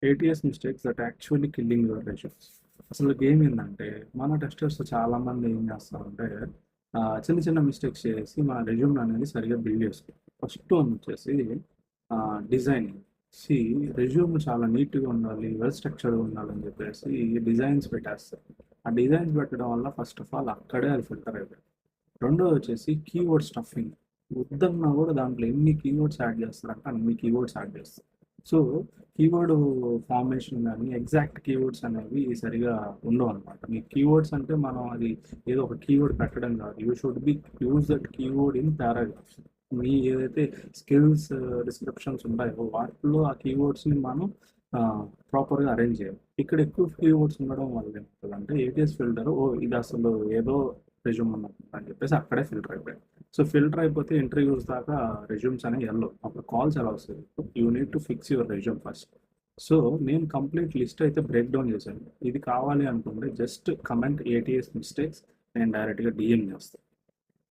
ATS mistakes that actually killing your resumes. అసలు game ఏంటంటే మన టెస్టర్స్ చాలామంది ఏం చేస్తారంటే చిన్న చిన్న మిస్టేక్స్ చేసి మన రెజ్యూమ్ అనేది సరిగ్గా బిల్డ్ చేసుకోవాలి. ఫస్ట్ వన్ వచ్చేసి డిజైనింగ్. సి రెజ్యూమ్ చాలా నీట్గా ఉండాలి, వెల్ స్ట్రక్చర్డ్గా ఉండాలని చెప్పేసి డిజైన్స్ పెట్టేస్తారు. ఆ డిజైన్స్ పెట్టడం వల్ల ఫస్ట్ ఆఫ్ ఆల్ అక్కడే అది ఫిల్టర్ అయిపోయింది. రెండోది వచ్చేసి కీవర్డ్ స్టఫింగ్. వద్దన్నా కూడా దాంట్లో ఎన్ని కీవర్డ్స్ యాడ్ చేస్తారంటే అన్ని కీవర్డ్స్ యాడ్ చేస్తారు. సో కీవర్డ్ ఫార్మేషన్ కానీ ఎగ్జాక్ట్ కీవర్డ్స్ అనేవి సరిగా ఉండవు అనమాట. మీ కీవర్డ్స్ అంటే మనం అది ఏదో ఒక కీవర్డ్ పెట్టడం కాదు. You should be use that keyword in paragraphs. మీ ఏదైతే స్కిల్స్ డిస్క్రిప్షన్స్ ఉంటాయో వాటిలో ఆ కీవర్డ్స్ని మనం ప్రాపర్గా అరేంజ్ చేయాలి. ఇక్కడ ఎక్కువ కీవర్డ్స్ ఉండడం వల్ల ఏమవుతుందంటే ఏటీఎస్ ఫిల్టర్ ఇది అసలు ఏదో రెజ్యూమ్ అని చెప్పేసి అక్కడే ఫిల్టర్ అయిపోయాయి. సో ఫిల్టర్ అయిపోతే ఇంటర్వ్యూస్ దాకా రెజ్యూమ్స్ అనేవి వెళ్ళవు. అప్పుడు కాల్స్ ఎలా వస్తుంది? You need to fix your resume first. So నేను కంప్లీట్ లిస్ట్ అయితే బ్రేక్ డౌన్ చేశాను. ఇది కావాలి అనుకుంటే జస్ట్ కమెంట్ ఏటీఎస్ మిస్టేక్స్, నేను డైరెక్ట్గా డిఎం చేస్తాను.